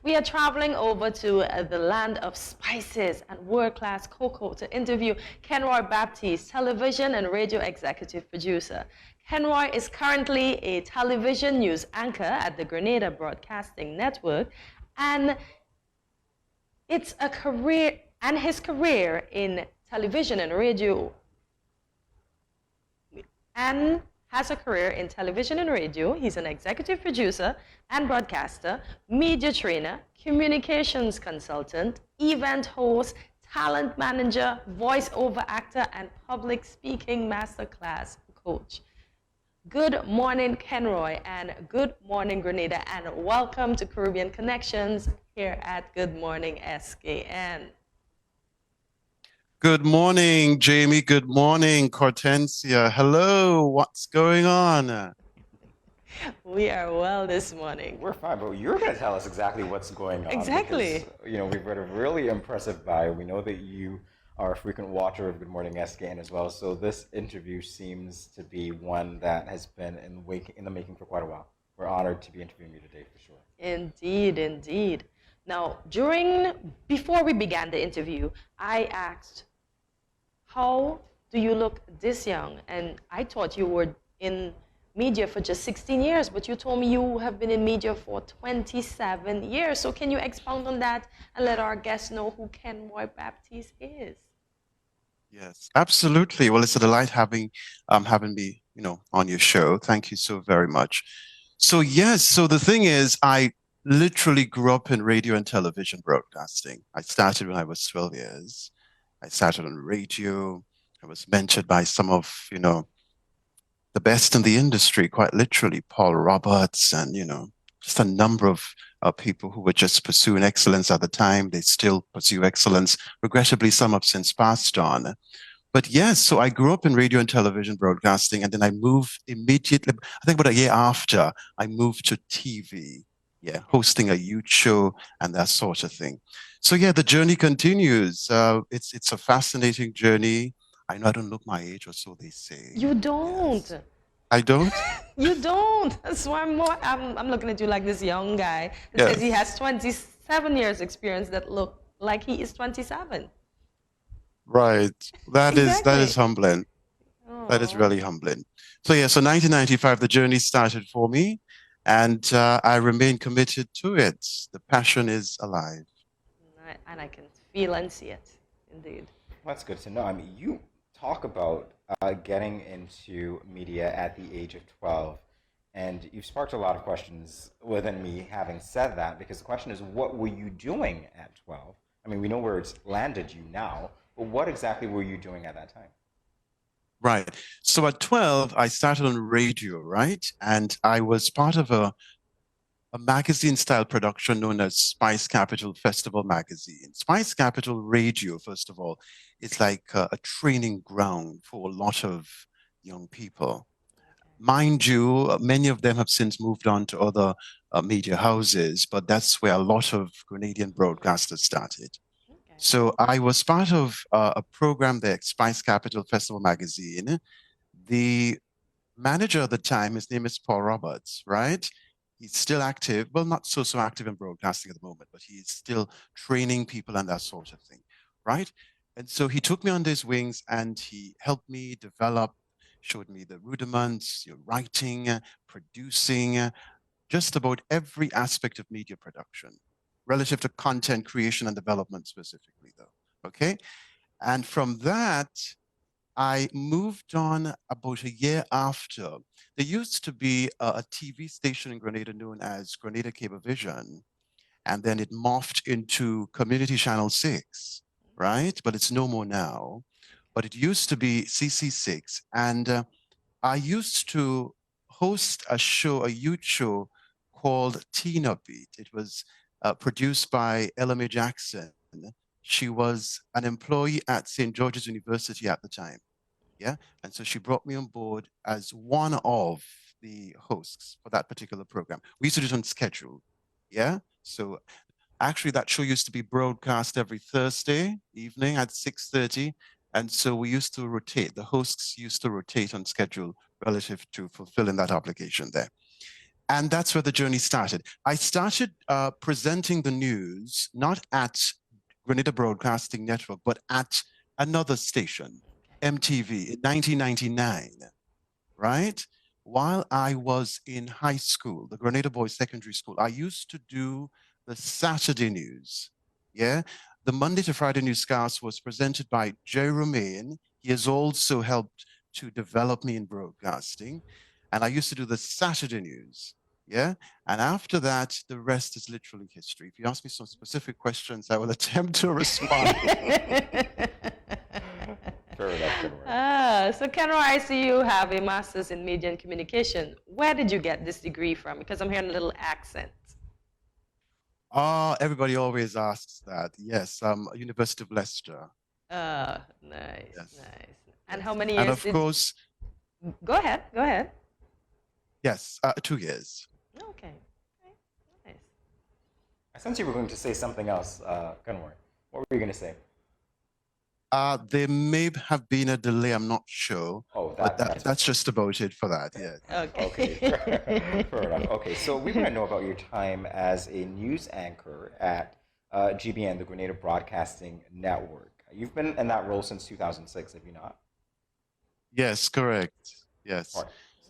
We are traveling over to the land of spices and world-class cocoa to interview Kenroy Baptiste, television and radio executive producer. Kenroy is currently a television news anchor at the Grenada Broadcasting Network, and his career in television and radio and has a career in television and radio. He's an executive producer and broadcaster, media trainer, communications consultant, event host, talent manager, voiceover actor, and public speaking masterclass coach. Good morning, Kenroy, and good morning, Grenada, and welcome to Caribbean Connections here at Good Morning, SKN. Good morning, Jamie. Good morning, Hortensia. Hello, what's going on? We are well this morning. We're fine, but you're going to tell us exactly what's going on. Exactly. Because, we've read a really impressive bio. We know that you are a frequent watcher of Good Morning SKN as well, so this interview seems to be one that has been in the making for quite a while. We're honored to be interviewing you today, for sure. Indeed, indeed. Now, before we began the interview, I asked, how do you look this young? And I thought you were in media for just 16 years, but you told me you have been in media for 27 years. So can you expound on that and let our guests know who Kenroy Baptiste is? Yes, absolutely. Well, it's a delight having me, on your show. Thank you so very much. So yes, so the thing is, I literally grew up in radio and television broadcasting. I started when I was 12 years. I started on radio. I was mentored by some of, the best in the industry, quite literally, Paul Roberts and, just a number of people who were just pursuing excellence at the time. They still pursue excellence. Regrettably, some have since passed on. But yes, so I grew up in radio and television broadcasting, and then I moved immediately, I think about a year after, I moved to TV. Yeah, hosting a youth show and that sort of thing. So yeah, the journey continues. It's a fascinating journey. I know I don't look my age, or so they say. You don't. Yes. I don't? You don't. That's why I'm looking at you like this young guy that says he has 27 years experience that look like he is 27. Right. That Exactly. is humbling. Oh. That is really humbling. So yeah, so 1995, the journey started for me, and I remain committed to it. The passion is alive. And I can feel and see it, indeed. That's good to know. I mean, you talk about getting into media at the age of 12, and you've sparked a lot of questions within me having said that, because the question is, what were you doing at 12? I mean, we know where it's landed you now, but what exactly were you doing at that time? Right. So at 12, I started on radio, right? And I was part of a magazine-style production known as Spice Capital Festival Magazine. Spice Capital Radio, first of all, is like a training ground for a lot of young people. Mind you, many of them have since moved on to other media houses, but that's where a lot of Grenadian broadcasters started. Okay. So I was part of a program there, Spice Capital Festival Magazine. The manager at the time, his name is Paul Roberts, right? He's still active, well, not so active in broadcasting at the moment, but he's still training people and that sort of thing, right? And so he took me under his wings and he helped me develop, showed me the rudiments, writing, producing, just about every aspect of media production, relative to content creation and development specifically, though, okay? And from that, I moved on about a year after. There used to be a TV station in Grenada known as Grenada Cablevision, and then it morphed into Community Channel 6, right? But it's no more now. But it used to be CC6, and I used to host a youth show called Teen Upbeat. It was produced by Ella Jackson. She was an employee at St. George's University at the time. Yeah. And so she brought me on board as one of the hosts for that particular program. We used to do it on schedule. Yeah. So actually that show used to be broadcast every Thursday evening at 6:30. And so we used to rotate. The hosts used to rotate on schedule relative to fulfilling that obligation there. And that's where the journey started. I started presenting the news, not at Grenada Broadcasting Network, but at another station, MTV, in 1999, right? While I was in high school, the Grenada Boys Secondary School, I used to do the Saturday news. Yeah. The Monday to Friday newscast was presented by Jay Romaine. He has also helped to develop me in broadcasting. And I used to do the Saturday news. Yeah. And after that, the rest is literally history. If you ask me some specific questions, I will attempt to respond. So Kenroy, I see you have a master's in media and communication. Where did you get this degree from? Because I'm hearing a little accent. Everybody always asks that. Yes, University of Leicester. Oh, nice, Yes. nice. And how many And years of course, Go ahead, go ahead. yes, 2 years. Okay, nice. I sense you were going to say something else, Kenroy. What were you going to say? There may have been a delay, I'm not sure. Oh, that's just about it for that, yeah. Okay. Fair enough. Okay, so we want to know about your time as a news anchor at GBN, the Grenada Broadcasting Network. You've been in that role since 2006, have you not? Yes, correct. Yes.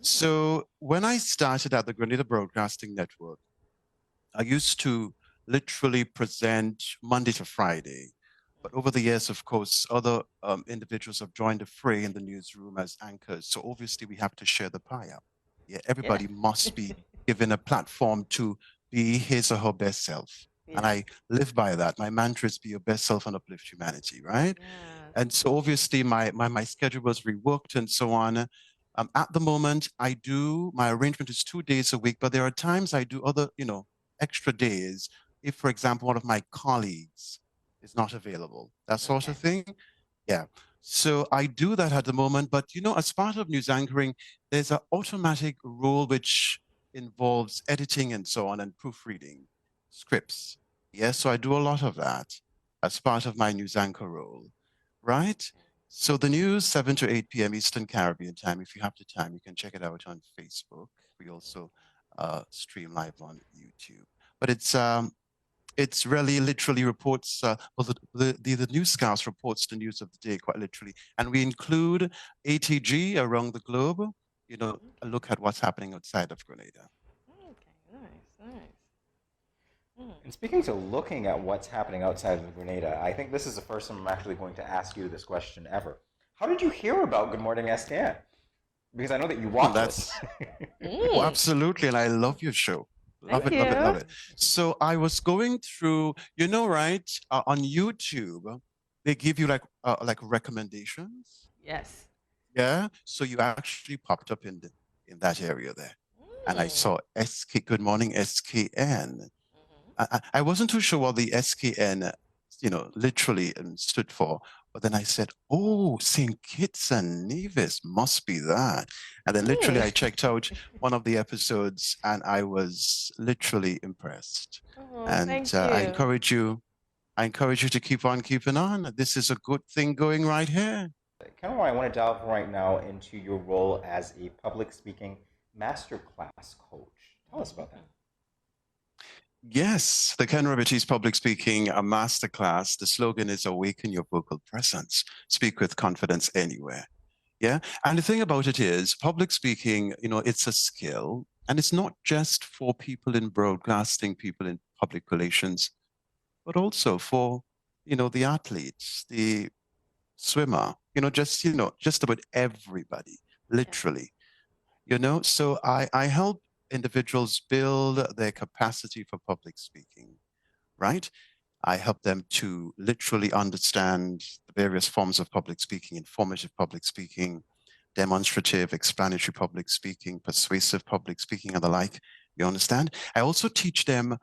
So when I started at the Grenada Broadcasting Network, I used to literally present Monday to Friday. But over the years, of course, other individuals have joined the fray in the newsroom as anchors. So obviously, we have to share the pie up. Yeah, everybody must be given a platform to be his or her best self. Yeah. And I live by that. My mantra is be your best self and uplift humanity, right? Yeah. And so obviously, my schedule was reworked and so on. At the moment, my arrangement is 2 days a week, but there are times I do other, extra days. If, for example, one of my colleagues is not available, that sort of thing. Yeah. So I do that at the moment, but as part of news anchoring, there's an automatic rule which involves editing and so on and proofreading scripts. Yes. So I do a lot of that as part of my news anchor role, right? So the news, 7 to 8 p.m. Eastern Caribbean time. If you have the time, you can check it out on Facebook. We also stream live on YouTube. But it's really literally reports, the newscast reports the news of the day quite literally. And we include ATG around the globe, a look at what's happening outside of Grenada. Okay, nice. And speaking to looking at what's happening outside of Grenada, I think this is the first time I'm actually going to ask you this question ever. How did you hear about Good Morning SKN? Because I know that you watch us. Oh, absolutely, and I love your show. Love it. So I was going through, right, on YouTube, they give you like recommendations. Yes. Yeah. So you actually popped up in that area there, and I saw Good Morning SKN. I wasn't too sure what the SKN, literally stood for. But then I said, oh, St. Kitts and Nevis must be that. And then literally I checked out one of the episodes and I was literally impressed. And I encourage you to keep on keeping on. This is a good thing going right here. Kenroy, I want to delve right now into your role as a public speaking masterclass coach. Tell us about that. Yes, the Kenroy Baptiste Public Speaking Masterclass. The slogan is Awaken Your Vocal Presence. Speak with confidence anywhere. Yeah. And the thing about it is, public speaking, it's a skill. And it's not just for people in broadcasting, people in public relations, but also for, the athletes, the swimmer, just about everybody, literally. So I help individuals build their capacity for public speaking, right? I help them to literally understand the various forms of public speaking, informative public speaking, demonstrative, explanatory public speaking, persuasive public speaking, and the like. You understand? I also teach them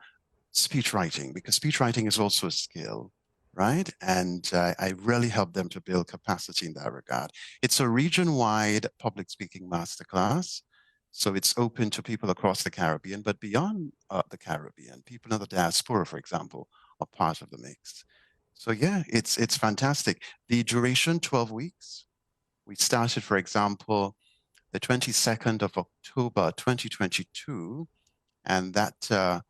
speech writing, because speech writing is also a skill, right? And I really help them to build capacity in that regard. It's a region-wide public speaking masterclass. So it's open to people across the Caribbean, but beyond the Caribbean, people in the diaspora, for example, are part of the mix. So yeah, it's fantastic. The duration, 12 weeks. We started, for example, the 22nd of October, 2022, and that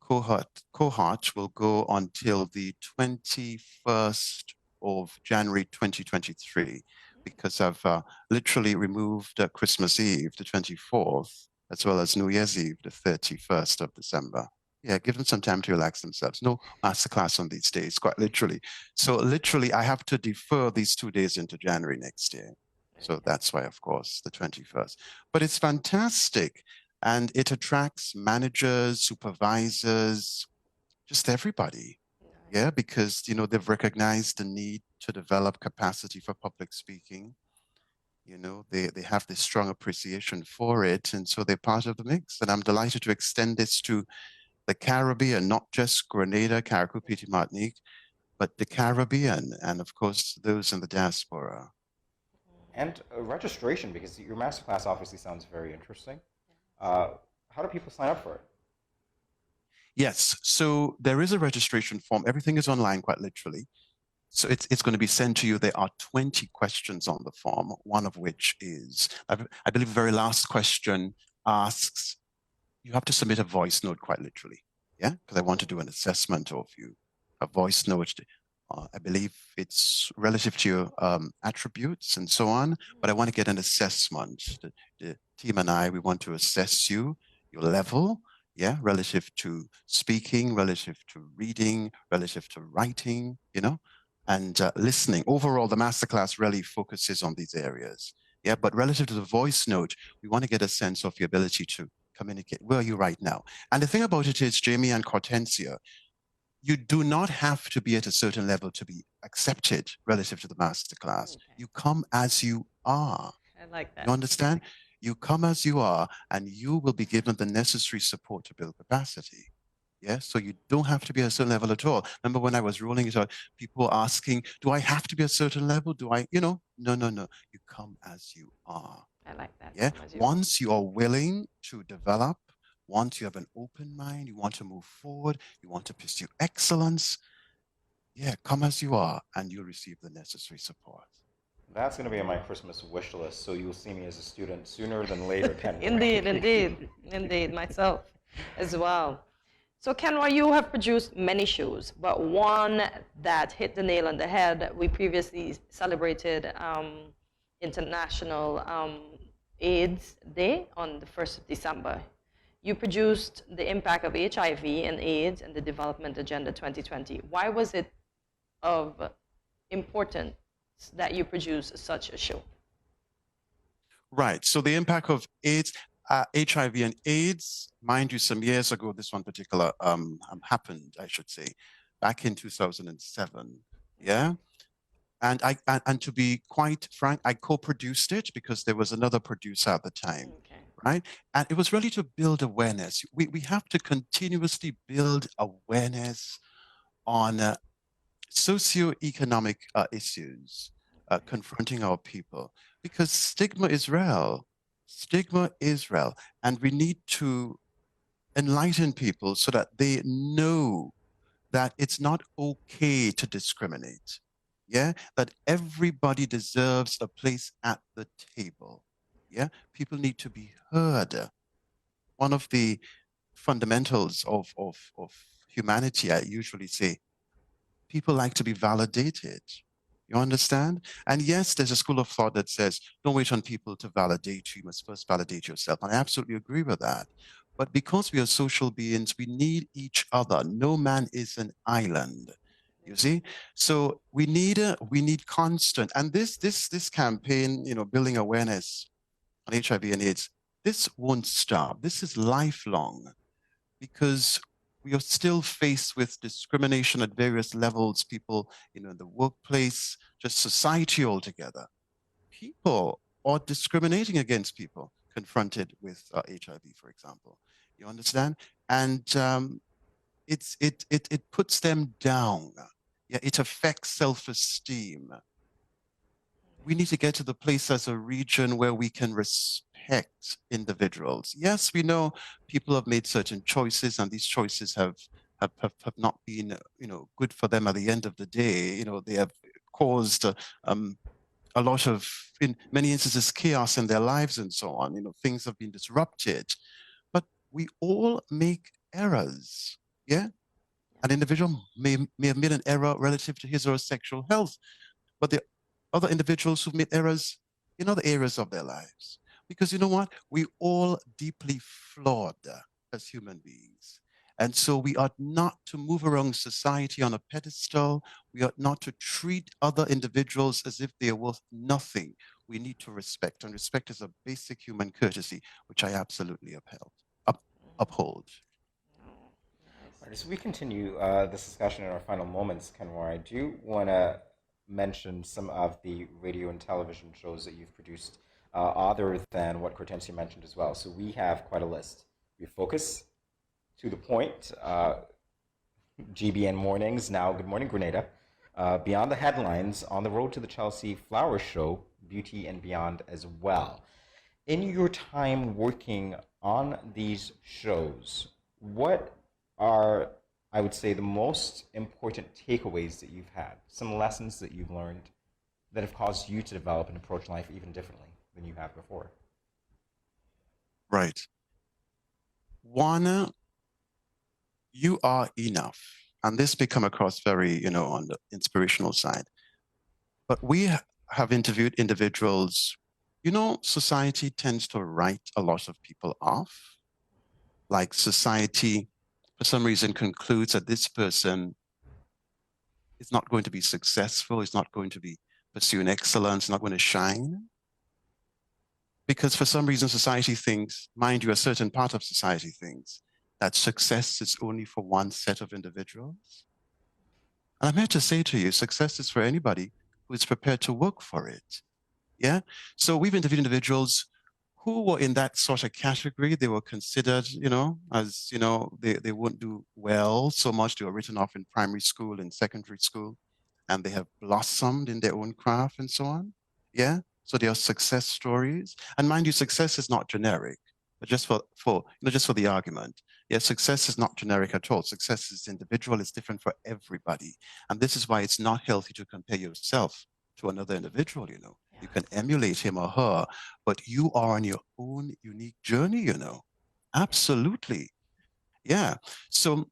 cohort will go until the 21st of January 2023, because I've literally removed Christmas Eve, the 24th, as well as New Year's Eve, the 31st of December. Yeah, give them some time to relax themselves. No masterclass on these days, quite literally. So literally, I have to defer these 2 days into January next year. So that's why, of course, the 21st. But it's fantastic. And it attracts managers, supervisors, just everybody. Yeah, because, you know, they've recognized the need to develop capacity for public speaking. You know, they have this strong appreciation for it. And so they're part of the mix. And I'm delighted to extend this to the Caribbean, not just Grenada, Carriacou, Haiti, Martinique, but the Caribbean, and of course, those in the diaspora. And registration, because your masterclass obviously sounds very interesting. How do people sign up for it? Yes, so there is a registration form. Everything is online, quite literally. So it's going to be sent to you. There are 20 questions on the form, one of which is, I believe the very last question asks, you have to submit a voice note, quite literally. Yeah, because I want to do an assessment of you. A voice note, I believe it's relative to your attributes and so on, but I want to get an assessment. The team and I, we want to assess you, your level, yeah, relative to speaking, relative to reading, relative to writing, you know, and listening. Overall, the masterclass really focuses on these areas. Yeah, but relative to the voice note, we want to get a sense of your ability to communicate. Where are you right now? And the thing about it is, Jamie and Hortensia, you do not have to be at a certain level to be accepted relative to the masterclass. Okay. You come as you are. I like that. You understand? You come as you are, and you will be given the necessary support to build capacity. Yes, so you don't have to be at a certain level at all. Remember when I was rolling it out, people were asking, do I have to be at a certain level? Do I, you know, no. You come as you are. I like that. Yeah. Once you are willing to develop, once you have an open mind, you want to move forward, you want to pursue excellence, yeah, come as you are, and you'll receive the necessary support. That's going to be on my Christmas wish list, so you'll see me as a student sooner than later, Kenroy. Indeed, myself as well. So, Kenroy, you have produced many shows, but one that hit the nail on the head, we previously celebrated International AIDS Day on the 1st of December. You produced The Impact of HIV and AIDS and the Development Agenda 2020. Why was it of importance that you produce such a show? Right. So the impact of AIDS, HIV and AIDS, mind you, some years ago, this one particular happened, I should say, back in 2007. Yeah. And and to be quite frank, I co-produced it because there was another producer at the time. Okay. Right. And it was really to build awareness. We have to continuously build awareness on socioeconomic issues confronting our people, because stigma is real. Stigma is real. And we need to enlighten people so that they know that it's not okay to discriminate. Yeah, that everybody deserves a place at the table. Yeah, people need to be heard. One of the fundamentals of humanity, I usually say, people like to be validated. You understand? And yes, there's a school of thought that says, don't wait on people to validate you. You must first validate yourself. And I absolutely agree with that. But because we are social beings, we need each other. No man is an island. You see, so we need constant. And this campaign, you know, building awareness on HIV and AIDS, this won't stop. This is lifelong, because we are still faced with discrimination at various levels. People, you know, in the workplace, just society altogether. People are discriminating against people confronted with HIV, for example. You understand? And it puts them down. Yeah, it affects self-esteem. We need to get to the place as a region where we can respect individuals. Yes, we know people have made certain choices, and these choices have not been, you know, good for them at the end of the day. You know, they have caused a lot of, in many instances, chaos in their lives and so on. You know, things have been disrupted. But we all make errors. Yeah. An individual may have made an error relative to his or her sexual health, but there are other individuals who've made errors in other areas of their lives. Because you know what? We all deeply flawed as human beings. And so we ought not to move around society on a pedestal. We ought not to treat other individuals as if they are worth nothing. We need to respect, and respect is a basic human courtesy, which I absolutely uphold. All right, as we continue this discussion in our final moments, Kenroy, I do want to mention some of the radio and television shows that you've produced, other than what Cortensia mentioned as well. So we have quite a list. We focus, to the point, GBN Mornings, now Good Morning Grenada, Beyond the Headlines, On the Road to the Chelsea Flower Show, Beauty and Beyond as well. In your time working on these shows, what are, I would say, the most important takeaways that you've had, some lessons that you've learned that have caused you to develop and approach life even differently than you have before? Right. One, you are enough. And this may come across very, on the inspirational side. But we have interviewed individuals, society tends to write a lot of people off. Like society, for some reason, concludes that this person is not going to be successful, is not going to be pursuing excellence, not going to shine. Because for some reason, society thinks, mind you, a certain part of society thinks that success is only for one set of individuals. And I'm here to say to you, success is for anybody who is prepared to work for it. Yeah. So we've interviewed individuals who were in that sort of category. They were considered, as, they won't do well so much. They were written off in primary school and secondary school, and they have blossomed in their own craft and so on. Yeah. So they are success stories. And mind you, success is not generic, but just just for the argument. Yeah, success is not generic at all. Success is individual, it's different for everybody. And this is why it's not healthy to compare yourself to another individual, You can emulate him or her, but you are on your own unique journey, Absolutely. Yeah. So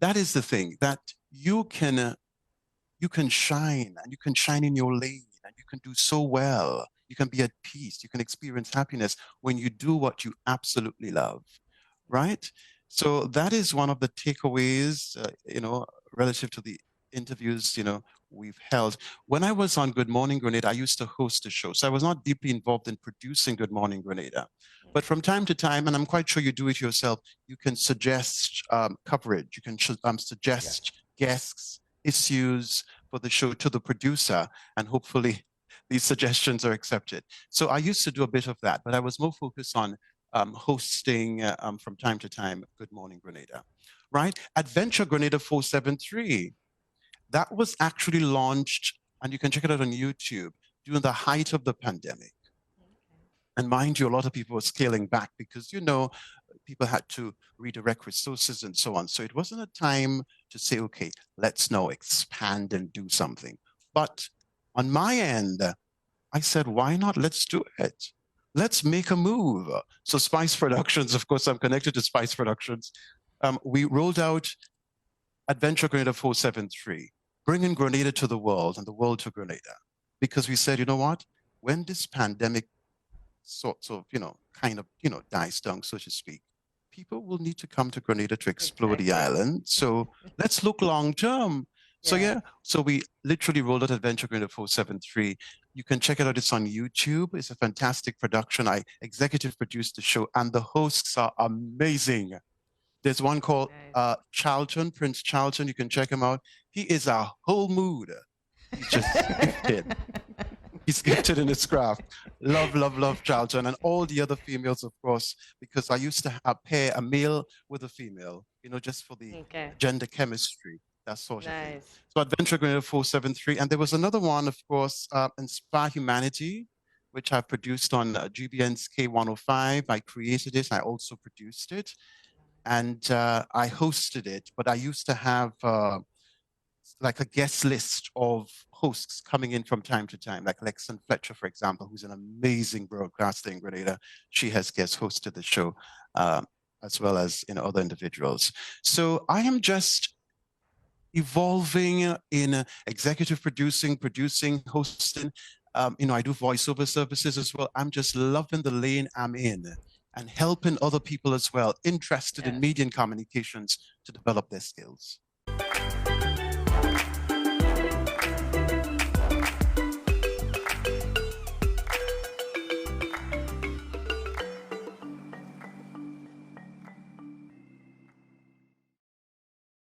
that is the thing, that you can shine, and you can shine in your lane, and you can do so well. You can be at peace. You can experience happiness when you do what you absolutely love, right? So that is one of the takeaways, relative to the interviews, we've held. When I was on Good Morning Grenada, I used to host a show. So I was not deeply involved in producing Good Morning Grenada. But from time to time, and I'm quite sure you do it yourself, you can suggest coverage. You can suggest guests, issues for the show to the producer, and hopefully these suggestions are accepted. So I used to do a bit of that, but I was more focused on hosting from time to time Good Morning Grenada, right? Adventure Grenada 473, that was actually launched, and you can check it out on YouTube, during the height of the pandemic. And mind you, a lot of people were scaling back because, people had to redirect resources and so on. So it wasn't a time to say, okay, let's now expand and do something. But on my end, I said, why not? Let's do it. Let's make a move. So Spice Productions, of course, I'm connected to Spice Productions. We rolled out Adventure Grenada 473, bringing Grenada to the world and the world to Grenada. Because we said, you know what? When this pandemic sorts of, dies down, so to speak, people will need to come to Grenada to explore the island. So let's look long term. So so we literally rolled out Adventure Grenada 473. You can check it out. It's on YouTube. It's a fantastic production. I executive produced the show, and the hosts are amazing. There's one called Charlton, Prince Charlton. You can check him out. He is a whole mood. He's just gifted. He's gifted in his craft. Love Charlton, and all the other females, of course, because I used to pair a male with a female, just for the gender chemistry, that sort of thing. So Adventure Grenada 473, and there was another one, of course, Inspire Humanity, which I produced on GBN's K105. I created it. I also produced it, and I hosted it. But I used to have like a guest list of hosts coming in from time to time, like Lexan Fletcher, for example, who's an amazing broadcaster in Grenada. She has guest hosted the show. as well as other individuals. So I am just evolving in executive producing, hosting. I do voiceover services as well. I'm just loving the lane I'm in and helping other people as well interested in media and communications to develop their skills.